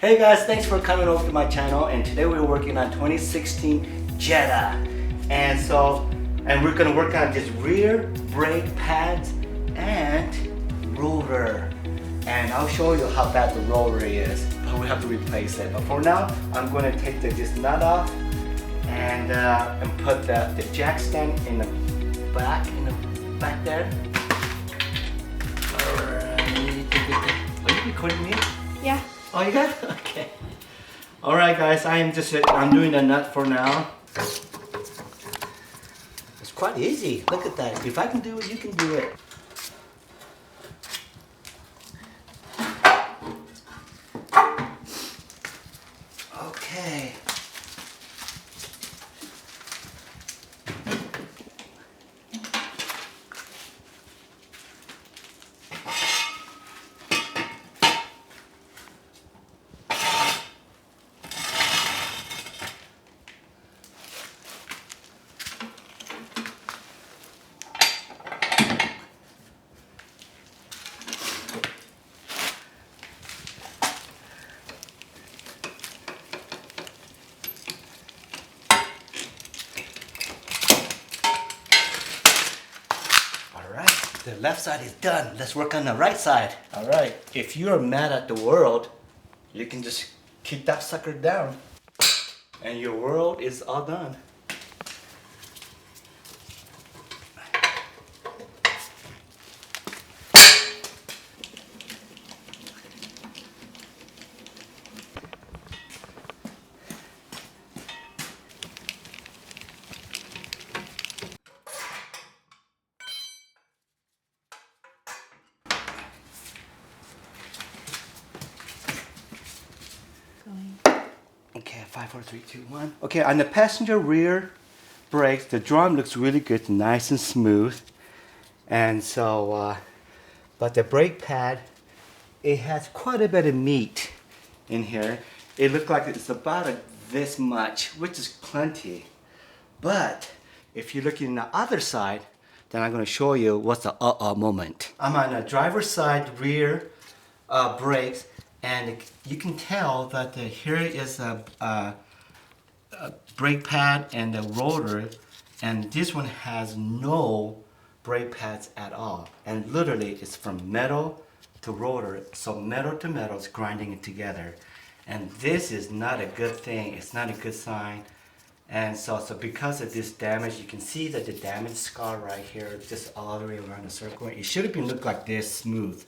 Hey guys, thanks for coming over to my channel, and today we're working on 2016 Jetta. And we're gonna work on this rear brake pads and rotor. And I'll show you how bad the rotor is, but we have to replace it. But for now, I'm gonna take this nut off and put the jack stand in the back there. Alright, are you recording me? Yeah. Oh, you got it? Okay. All right, guys. I'm doing the nut for now. It's quite easy. Look at that. If I can do it, you can do it. Okay. The left side is done. Let's work on the right side. All right. If you're mad at the world, you can just kick that sucker down, and your world is all done. Okay, 5, 4, 3, 2, 1. Okay, on the passenger rear brakes, the drum looks really good, nice and smooth. And so, but the brake pad, it has quite a bit of meat in here. It looks like it's about this much, which is plenty. But if you're looking on the other side, then I'm going to show you what's the moment. I'm on the driver's side rear brakes, and you can tell that here is a brake pad and a rotor, and this one has no brake pads at all. And literally it's from metal to rotor, so metal to metal is grinding it together. And this is not a good thing, it's not a good sign. And so because of this damage, you can see that the damage scar right here, just all the way around the circle. It should have been looked like this smooth,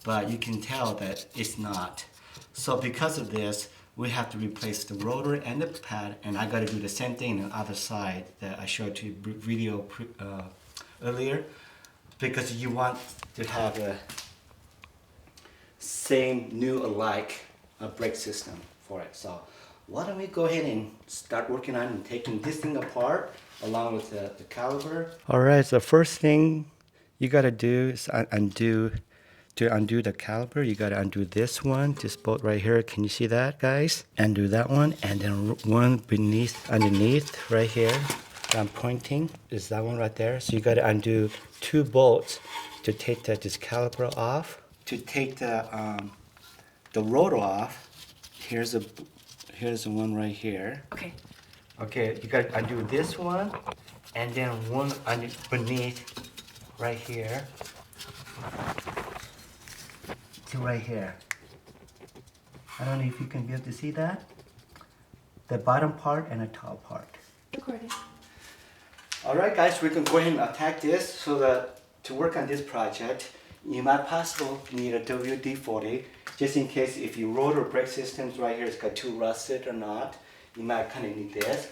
but you can tell that it's not. So because of this, we have to replace the rotor and the pad, and I got to do the same thing on the other side that I showed you video earlier, because you want to have a same new alike brake system for it. So why don't we go ahead and start working on taking this thing apart along with the caliper. All right, so first thing you got to do is undo the caliper. You got to undo this one, this bolt right here. Can you see that, guys? Undo that one, and then one underneath right here that I'm pointing is that one right there. So you got to undo 2 bolts to take this caliper off. To take the rotor off, here's the one right here. Okay. Okay, you got to undo this one, and then one beneath right here to right here. I don't know if you can be able to see that. The bottom part and the top part. Recording. All right, guys, we can go ahead and attack this. So that to work on this project, you might possibly need a WD-40, just in case if your rotor brake systems right here is got too rusted or not. You might kind of need this.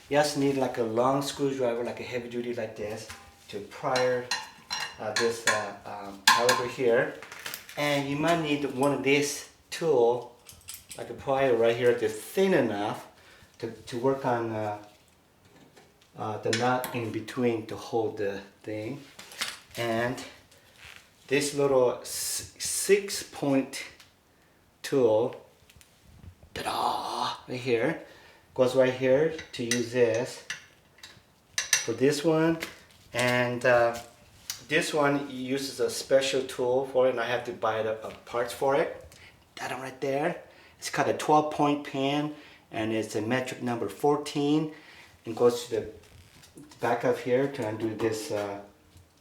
You also need like a long screwdriver, like a heavy duty like this, to pry this caliper here. And you might need one of these tool, like a plier right here, that's thin enough to work on the nut in between to hold the thing. And this little 6-point tool, ta-da, right here, goes right here to use this for this one. And this one uses a special tool for it, and I have to buy the parts for it. That one right there. It's got a 12-point pin, and it's a metric number 14, and goes to the back of here to undo this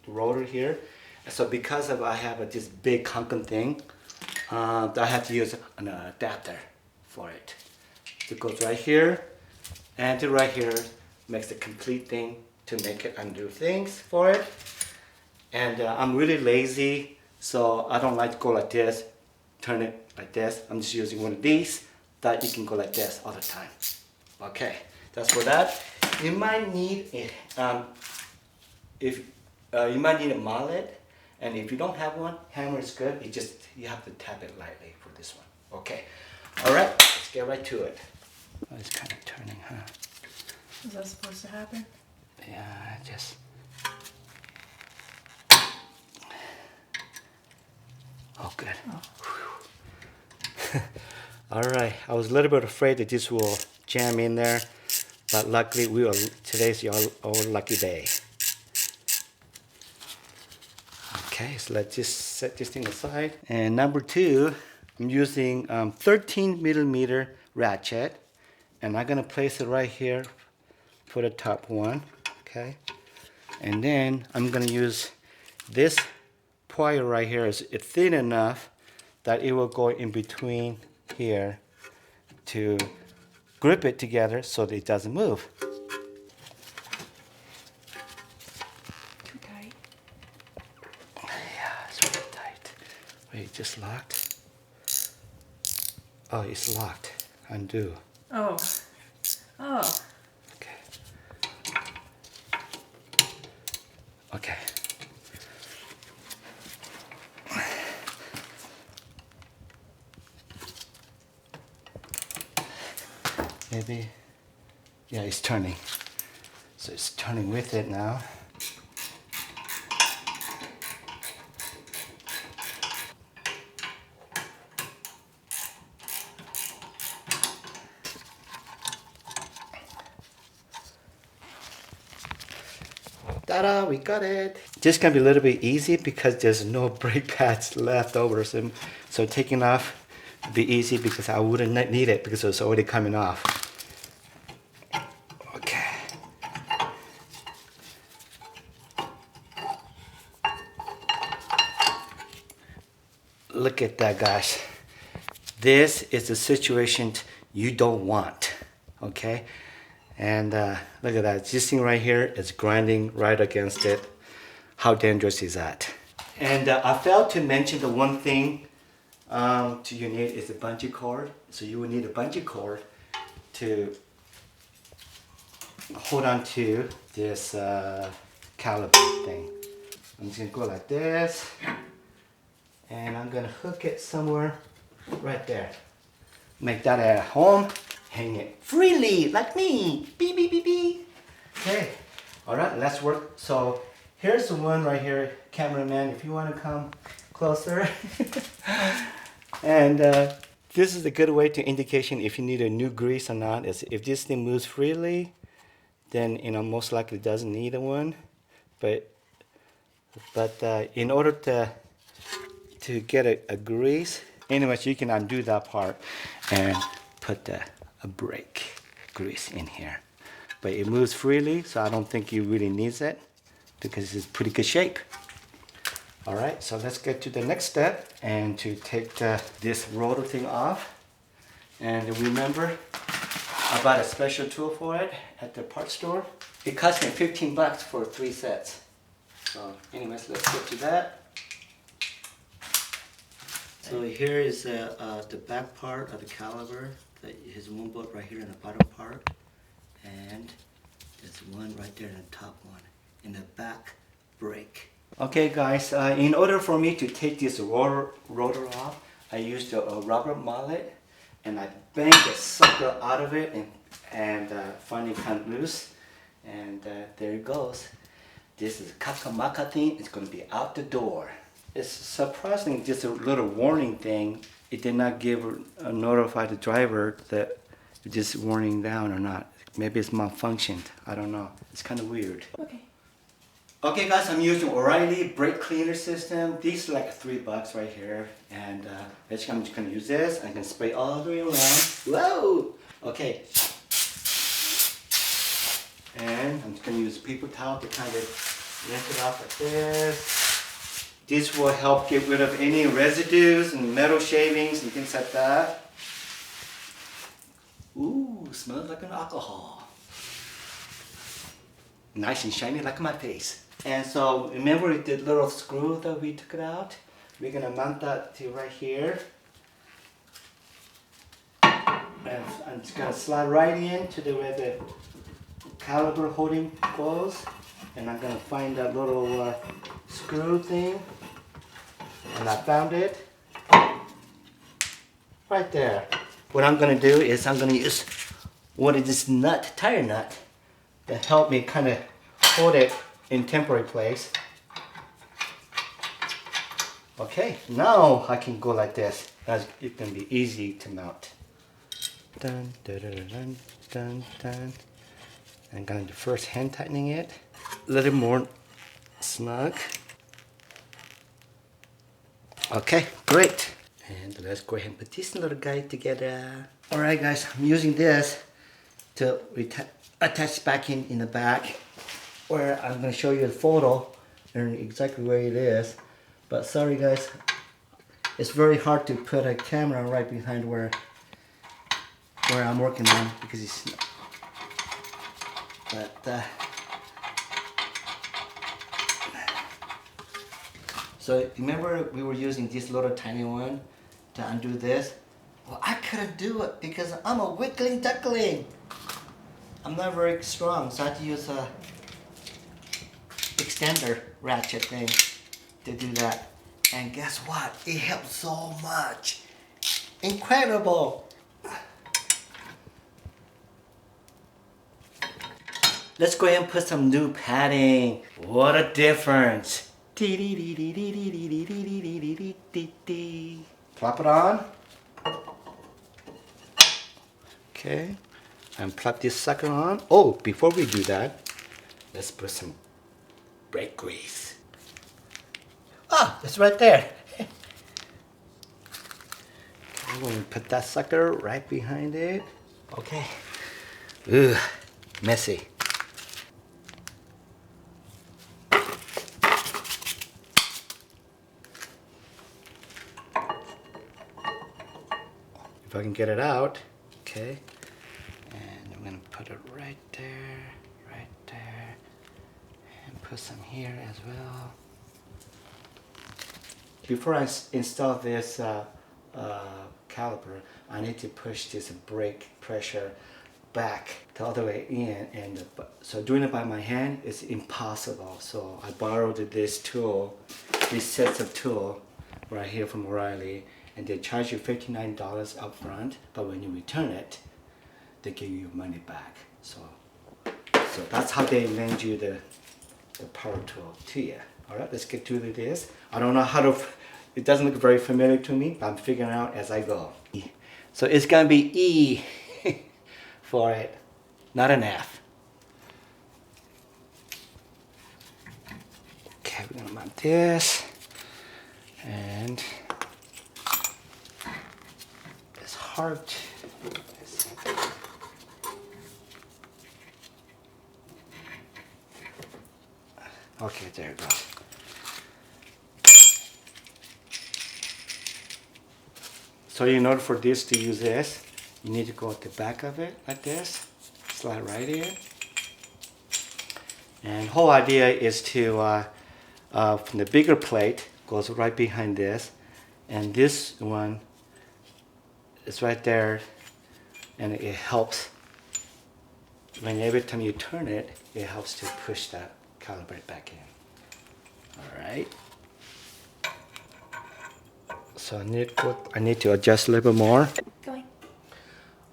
rotor here. So because of I have this big honking thing, I have to use an adapter for it. It goes right here and to right here, makes the complete thing to make it undo things for it. And I'm really lazy, so I don't like to go like this, turn it like this. I'm just using one of these that you can go like this all the time. Okay, that's for that. You might need you might need a mallet, and if you don't have one, hammer is good. You have to tap it lightly for this one. Okay, all right, let's get right to it. Oh, it's kind of turning, huh? Is that supposed to happen? Yeah, just. Oh, good. Oh. All right, I was a little bit afraid that this will jam in there, but luckily today's our lucky day. Okay, so let's just set this thing aside. And number 2, I'm using 13mm ratchet, and I'm gonna place it right here for the top one. Okay, and then I'm gonna use this plier right here. It's thin enough that it will go in between here to grip it together so that it doesn't move. Too tight. Yeah, it's really tight. Wait, just locked? Oh, it's locked. Undo. Oh. Oh. Okay. Okay. Maybe. Yeah, it's turning. So it's turning with it now. Ta-da, we got it. This can be a little bit easy because there's no brake pads left over. So taking off would be easy because I wouldn't need it because it's already coming off. Okay. Look at that, guys. This is the situation you don't want, okay? And look at that, this thing right here is grinding right against it. How dangerous is that? And I failed to mention the one thing you need is a bungee cord. So you will need a bungee cord to hold on to this caliper thing. I'm just gonna go like this, and I'm gonna hook it somewhere right there. Make that at home. Hang it freely, like me. Beep, beep, beep, beep. Okay, all right, let's work. So here's the one right here, cameraman, if you want to come closer. And this is a good way to indication if you need a new grease or not. Is if this thing moves freely, then most likely doesn't need one. But in order to get a grease, anyways, you can undo that part and put a brake grease in here. But it moves freely, so I don't think you really needs it because it's pretty good shape. All right, so let's get to the next step and to take this rotor thing off. And remember, I bought a special tool for it at the parts store. It cost me $15 for 3 sets. So anyways, let's get to that. So here is the back part of the caliper. There's one bolt right here in the bottom part, and there's one right there in the top one, in the back brake. Okay guys, in order for me to take this rotor off, I used a rubber mallet, and I banged the sucker out of it and finally kind of loose, and there it goes. This is kakamaka thing. It's going to be out the door. It's surprising, just a little warning thing. It did not notify the driver that this warning down or not. Maybe it's malfunctioned. I don't know. It's kind of weird. Okay. Okay guys, I'm using O'Reilly brake cleaner system. These are like $3 right here. And basically I'm just gonna use this. I can spray all the way around. Whoa! Okay. And I'm just gonna use a paper towel to kind of rinse it off like this. This will help get rid of any residues and metal shavings and things like that. Ooh, smells like an alcohol. Nice and shiny like my face. And so remember the little screw that we took it out? We're gonna mount that to right here. And I'm just gonna slide right in to where the caliper holding goes. And I'm gonna find that little screw thing. And I found it. Right there. What I'm gonna do is I'm gonna use one of this nut, tire nut, to help me kind of hold it in temporary place. Okay, now I can go like this. That's, it can be easy to mount. Dun, dun, dun, dun, dun, dun. I'm gonna do first hand tightening it. A little more snug. Okay, great. And let's go ahead and put this little guy together. Alright guys, I'm using this to attach back in the back, where I'm going to show you the photo and exactly where it is. But sorry guys, it's very hard to put a camera right behind where I'm working on, because it's so remember we were using this little tiny one to undo this. Well, I couldn't do it because I'm a wiggling duckling. I'm not very strong, so I had to use a extender ratchet thing to do that. And guess what? It helped so much. Incredible. Let's go ahead and put some new padding. What a difference. Plop it on. Okay. And plop this sucker on. Oh, before we do that, let's put some brake grease. Ah, it's right there. I'm going to put that sucker right behind it. Okay. Ugh, messy. If I can get it out, okay. And I'm gonna put it right there, and put some here as well. Before I install this caliper, I need to push this brake pressure back the other way in, and so doing it by my hand is impossible. So I borrowed this tool, these sets of tool right here from O'Reilly, and they charge you $59 up front, but when you return it, they give you your money back. So that's how they lend you the power tool to you. All right, let's get to this. I don't know how to, it doesn't look very familiar to me, but I'm figuring out as I go. So it's gonna be E for it, not an F. Okay, we're gonna mount this, and it's hard to, okay, there it goes. So in order for this to use this, you need to go at the back of it like this, slide right in. And whole idea is to, from the bigger plate, goes right behind this, and this one is right there, and it helps, when every time you turn it, it helps to push that caliper back in. All right. So I need to adjust a little bit more. Going.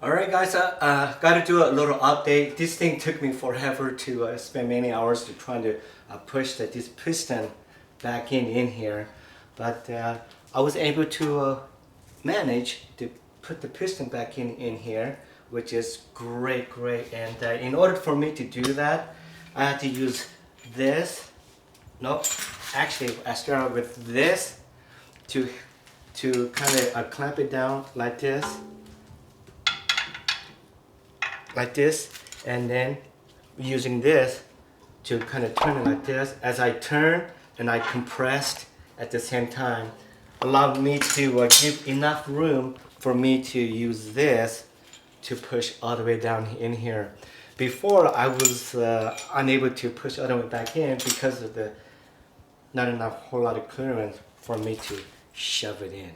Alright guys, got to do a little update. This thing took me forever to spend many hours to trying to push this piston back in here. But I was able to manage to put the piston back in here, which is great. And in order for me to do that, I had to use this Nope. Actually, I started with this to kind of clamp it down like this, and then using this to kind of turn it like this. As I turn and I compressed at the same time, allowed me to give enough room for me to use this to push all the way down in here. Before I was unable to push all the way back in because of the not enough whole lot of clearance for me to shove it in.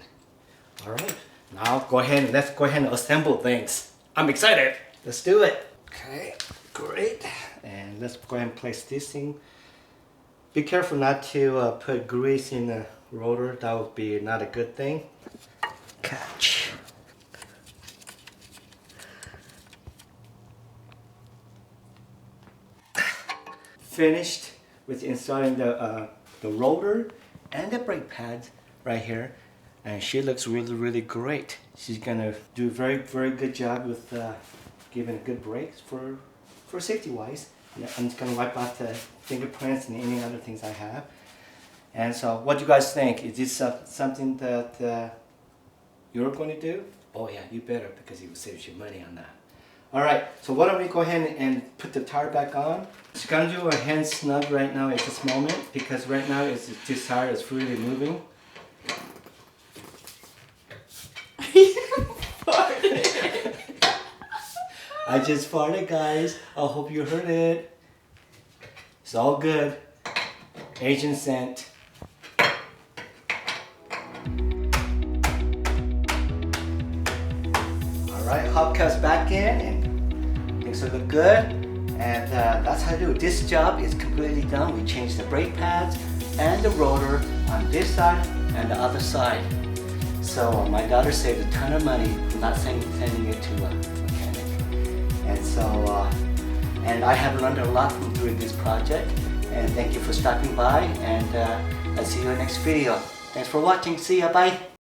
All right, now let's go ahead and assemble things. I'm excited. Let's do it. Okay, great. And let's go ahead and place this thing. Be careful not to put grease in the rotor. That would be not a good thing. Catch. Finished with installing the rotor and the brake pads right here, and she looks really great. She's gonna do a very good job with giving good brakes for safety wise. I'm just gonna wipe out the fingerprints and any other things I have. And so, what do you guys think? Is this something that you're going to do? Oh yeah, you better, because it will save you money on that. Alright, so why don't we go ahead and put the tire back on. Just gonna do a hand snug right now at this moment, because right now this tire is freely moving. I just farted, guys. I hope you heard it. It's all good. Agent sent. Alright, hubcap's back in and things look good. And that's how I do it. This job is completely done. We changed the brake pads and the rotor on this side and the other side. So my daughter saved a ton of money from not sending it to a mechanic. And so, and I have learned a lot from doing this project. And thank you for stopping by, and I'll see you in the next video. Thanks for watching. See ya. Bye.